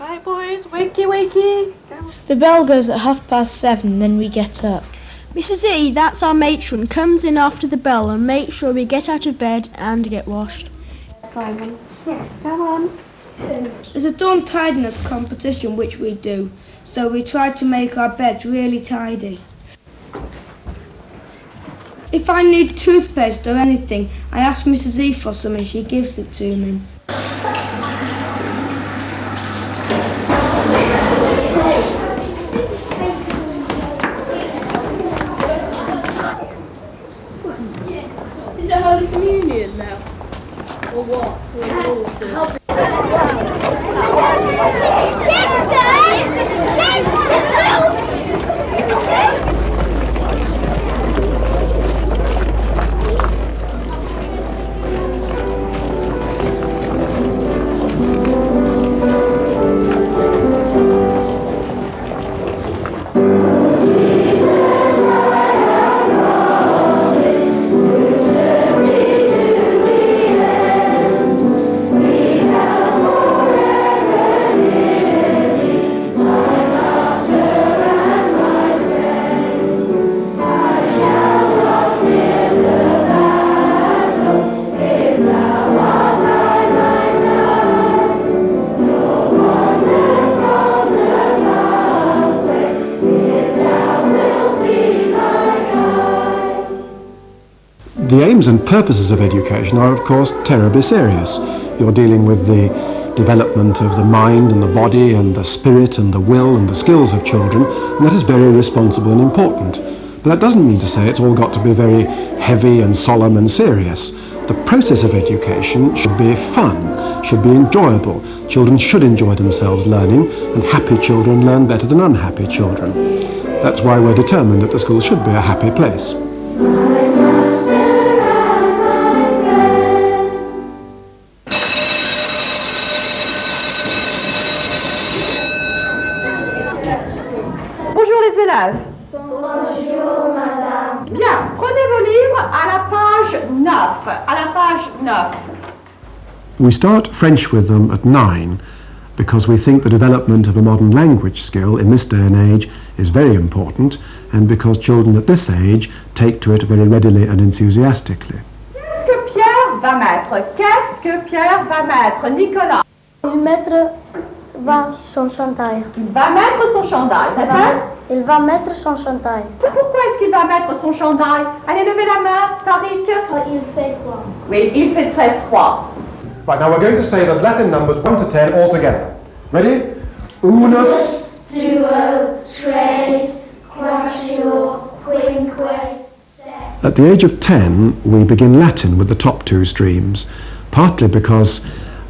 Right, boys, wakey, wakey. The bell goes at 7:30, then we get up. Mrs. E, that's our matron, comes in after the bell and makes sure we get out of bed and get washed. Simon, come on. There's a dawn tidiness competition which we do, so we try to make our beds really tidy. If I need toothpaste or anything, I ask Mrs. E for some and she gives it to me. Is it Holy Communion now? Or what? The aims and purposes of education are, of course, terribly serious. You're dealing with the development of the mind and the body and the spirit and the will and the skills of children, and that is very responsible and important. But that doesn't mean to say it's all got to be very heavy and solemn and serious. The process of education should be fun, should be enjoyable. Children should enjoy themselves learning, and happy children learn better than unhappy children. That's why we're determined that the school should be a happy place. Bonjour les élèves. Bonjour, madame. Bien, prenez vos livres à la page 9. À la page 9. We start French with them at 9 because we think the development of a modern language skill in this day and age is very important, and because children at this age take to it very readily and enthusiastically. Qu'est-ce que Pierre va mettre? Qu'est-ce que Pierre va mettre? Nicolas. Il mettre va son chandail. Il va mettre son chandail, répète. Il va mettre son chandail. Pourquoi est-ce qu'il va mettre son chandail? Allez, levez la main, Tariq. Quand il fait froid. Oui, il fait très froid. Right, now we're going to say the Latin numbers 1 to 10 all together. Ready? Unus, Duo, tres, quattro, quinque, sex. At the age of 10, we begin Latin with the top two streams, partly because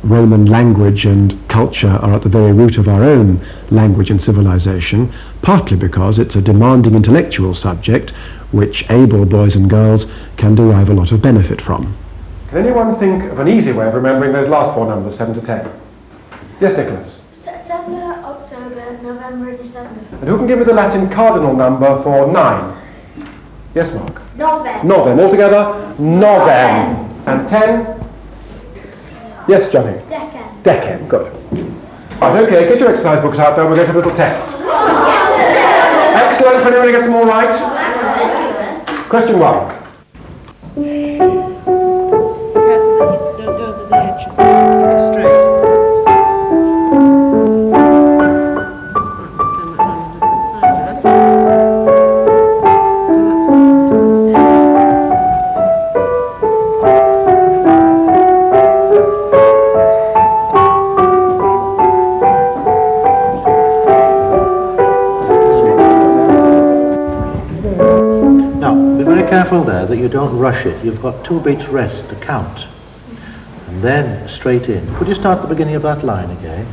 Roman language and culture are at the very root of our own language and civilization, partly because it's a demanding intellectual subject which able boys and girls can derive a lot of benefit from. can anyone think of an easy way of remembering those last four numbers, 7 to 10? Yes, Nicholas. September, October, November, December. And who can give me the Latin cardinal number for 9? Yes, Mark. November. Novem. All together? Novem. And 10? Yes, Johnny. Decem. Decem. Good. Right, okay, get your exercise books out there. We're going to have a little test. Excellent. Can everybody get them all right? Question 1. Don't go over the edge. Keep it straight. Turn that round on the side there. Now, be very careful there that you don't rush it. You've got 2 beats rest to count. And then straight in. Could you start the beginning of that line again?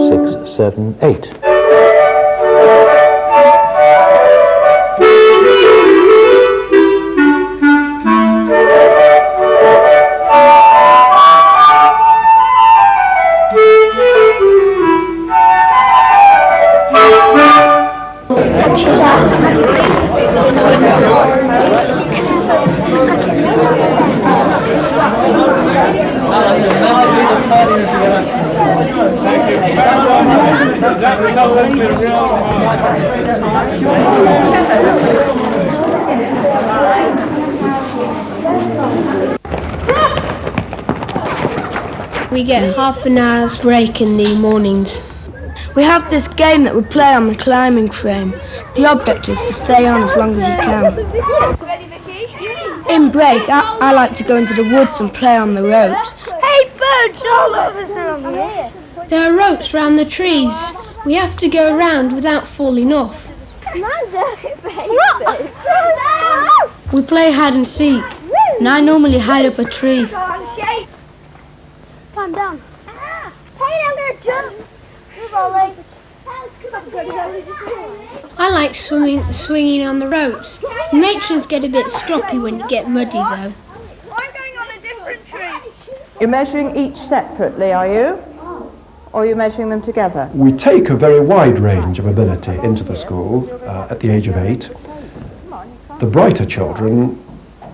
Six, 7, 8. We get half an hour's break in the mornings. We have this game that we play on the climbing frame. The object is to stay on as long as you can. In break, I like to go into the woods and play on the ropes. Hey, birds, all of us are on here. There are ropes round the trees. We have to go around without falling off. We play hide and seek, and I normally hide up a tree. Calm down. Hey, I'm gonna jump. Move our legs. I like swinging on the ropes. Matrons get a bit stroppy when you get muddy, though. I'm going on a different tree. You're measuring each separately, are you? Or are you measuring them together? We take a very wide range of ability into the school at the age of 8. The brighter children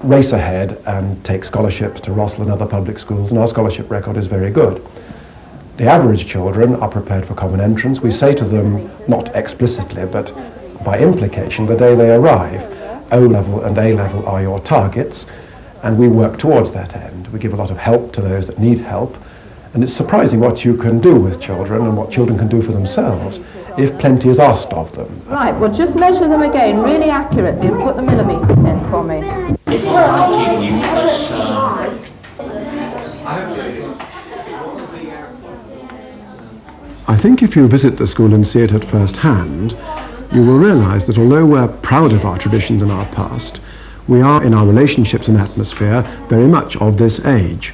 race ahead and take scholarships to Rossall and other public schools, and our scholarship record is very good. The average children are prepared for common entrance. We say to them, not explicitly, but by implication, the day they arrive, O-level and A-level are your targets, and we work towards that end. We give a lot of help to those that need help, and it's surprising what you can do with children and what children can do for themselves if plenty is asked of them. Right, well just measure them again really accurately and put the millimetres in for me. I think if you visit the school and see it at first hand, you will realise that although we're proud of our traditions and our past, we are in our relationships and atmosphere very much of this age.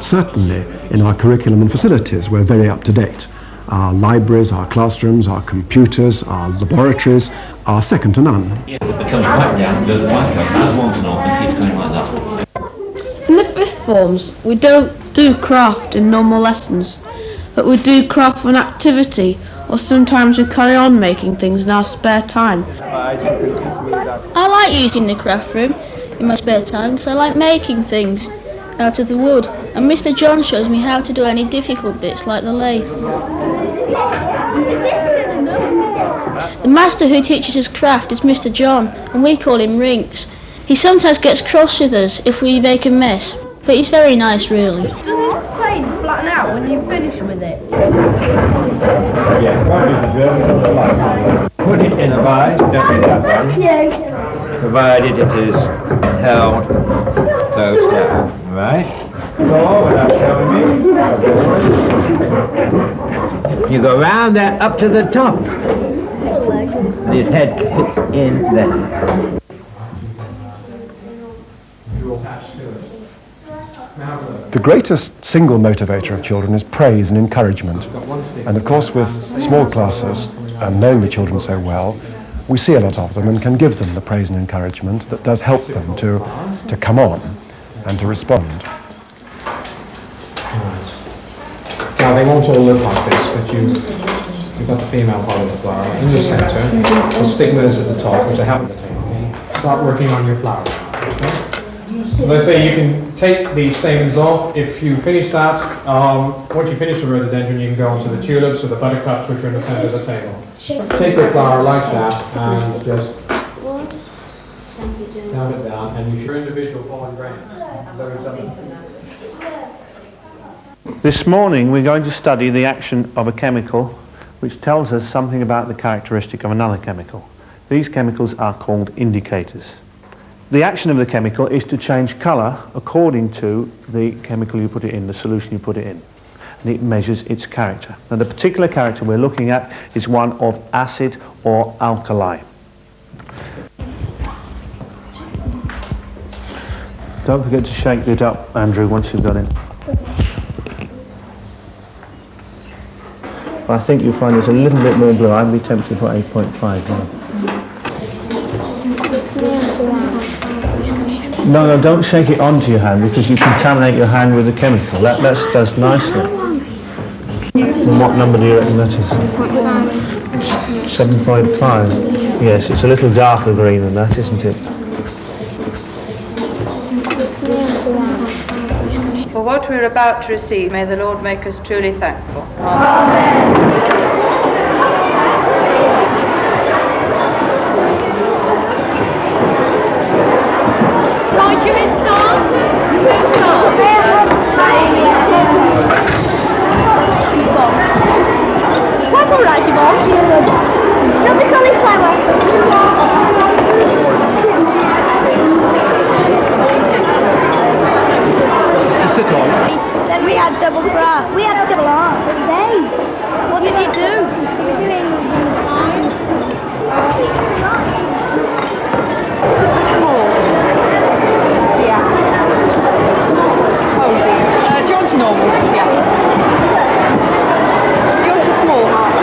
Certainly in our curriculum and facilities we're very up to date. Our libraries, our classrooms, our computers, our laboratories are second to none. It becomes white down, goes white up, has one to know, and keeps going like that. In the fifth forms, we don't do craft in normal lessons, but we do craft for an activity, or sometimes we carry on making things in our spare time. I like using the craft room in my spare time because I like making things out of the wood, and Mr. John shows me how to do any difficult bits like the lathe. The master who teaches us craft is Mr. John, and we call him Rinks. He sometimes gets cross with us if we make a mess, but he's very nice really. Does this plane flatten out when you finish with it? Yes, put it in a vise, don't do that one, provided it is held close down, right? Go without showing me. You go round there up to the top. And his head fits in there. The greatest single motivator of children is praise and encouragement. And of course with small classes and knowing the children so well, we see a lot of them and can give them the praise and encouragement that does help them to come on and to respond. Now they won't all look like this, but you've got the female part of the flower in the centre, the stigmas at the top, which I haven't taken. Start working on your flower. Okay? So let's say you can take these stamens off. If you finish that, once you finish the rhododendron, you can go on to the tulips or the buttercups, which are in the centre of the table. Take your flower like that and just dab it down, and you should individual pollen grains. This morning we're going to study the action of a chemical which tells us something about the characteristic of another chemical. These chemicals are called indicators. The action of the chemical is to change colour according to the chemical you put it in, the solution you put it in. And it measures its character. Now the particular character we're looking at is one of acid or alkali. Don't forget to shake it up, Andrew, once you've done it. I think you'll find there's a little bit more blue. I'd be tempted to put 8.5 on. No, don't shake it onto your hand because you contaminate your hand with the chemical. That does nicely. And what number do you reckon that is? 7.5. Yes, it's a little darker green than that, isn't it? For what we are about to receive, may the Lord make us truly thankful. Right, you may start. You may start. Quite all right, Yvonne. Just the cauliflower. To sit on. Then we had double grass. We had double R. What did you do? Oh dear. Do you want a normal? Yeah. Do you want a small heart?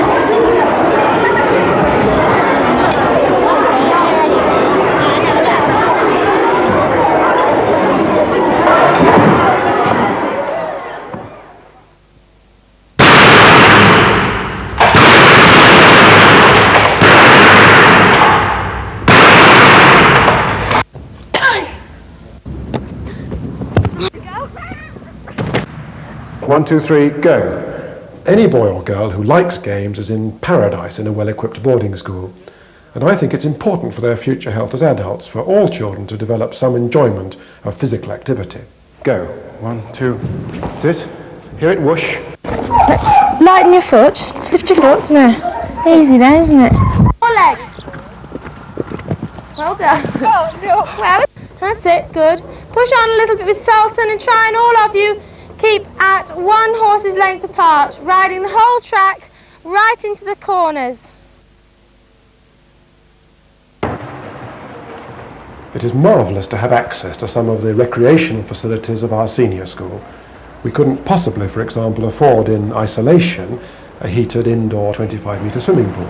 One, two, three, go. Any boy or girl who likes games is in paradise in a well-equipped boarding school. And I think it's important for their future health as adults for all children to develop some enjoyment of physical activity. Go. 1, 2, sit. Hear it whoosh. Lighten your foot. Lift your foot. There. Easy then, isn't it? Four legs. Well done. Oh, no. Well, that's it. Good. Push on a little bit with Sultan and try and all of you keep at 1 horse's length apart, riding the whole track right into the corners. It is marvellous to have access to some of the recreation facilities of our senior school. We couldn't possibly, for example, afford in isolation a heated indoor 25-metre swimming pool.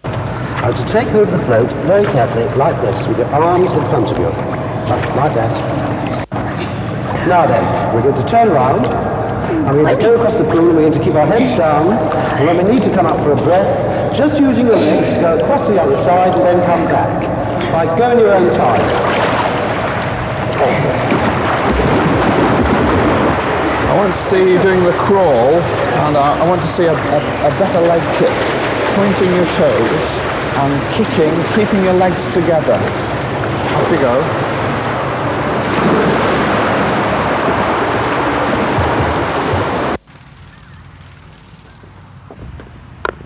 Now to take hold of the float very carefully, like this, with your arms in front of you. Like that. Now then, we're going to turn around, and we're going to go across the pool, and we're going to keep our heads down, and when we need to come up for a breath, just using your legs, go across to the other side, and then come back. Like, go in your own time. I want to see you doing the crawl, and I want to see a better leg kick. Pointing your toes and kicking, keeping your legs together. Off you go.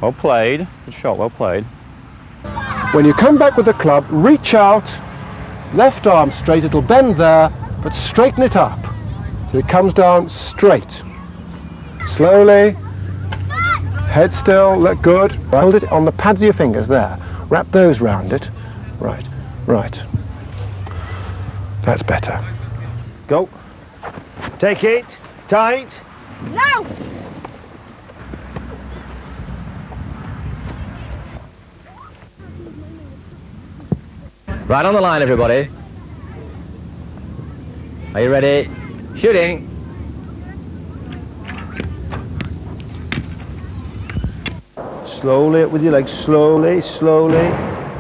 Well played. Good shot, well played. When you come back with the club, reach out, left arm straight, it'll bend there, but straighten it up. So it comes down straight. Slowly, head still, let good. Hold it on the pads of your fingers there. Wrap those round it. Right, right. That's better. Go. Take it. Tight. No! Right on the line, everybody. Are you ready? Shooting. Slowly up with your legs. Slowly, slowly.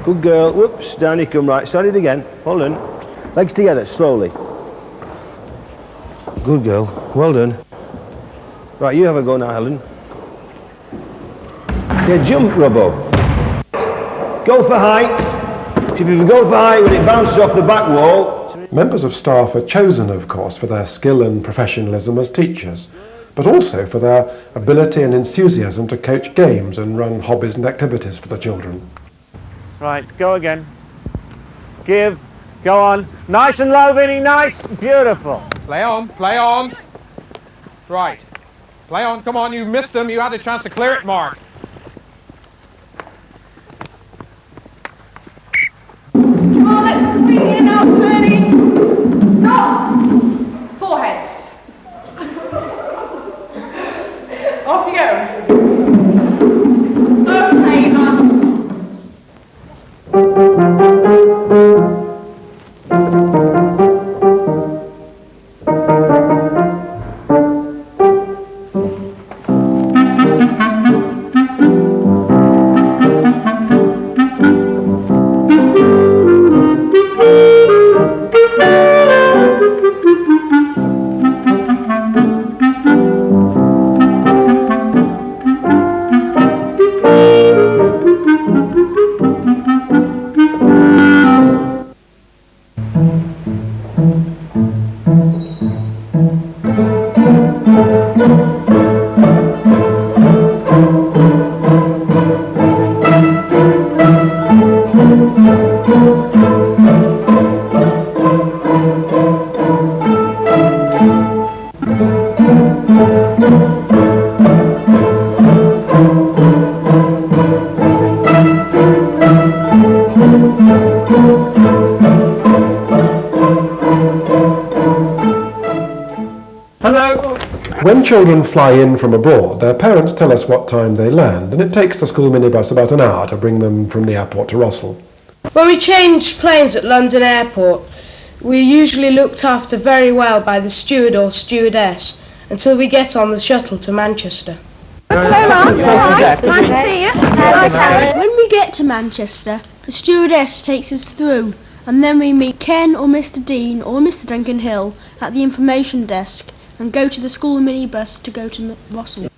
Good girl. Whoops. Down you come. Right. Start it again. Hold on. Legs together. Slowly. Good girl. Well done. Right. You have a go now, Helen. Yeah, jump, Robbo. Go for height. If you go for height when it bounces off the back wall. Members of staff are chosen, of course, for their skill and professionalism as teachers, but also for their ability and enthusiasm to coach games and run hobbies and activities for the children. Right, go again. Give. Go on. Nice and low, Vinny. Nice. Beautiful. Play on, play on. Right. Play on, come on, you missed them. You had a chance to clear it, Mark. Come on, let's bring in now, turning. Stop! Foreheads. Off you go. Okay, man. when children fly in from abroad, their parents tell us what time they land, and it takes the school minibus about an hour to bring them from the airport to Rossall. When we change planes at London Airport, we're usually looked after very well by the steward or stewardess until we get on the shuttle to Manchester. When we get to Manchester, the stewardess takes us through, and then we meet Ken or Mr. Dean or Mr. Duncan Hill at the information desk and go to the school minibus to go to Rossall.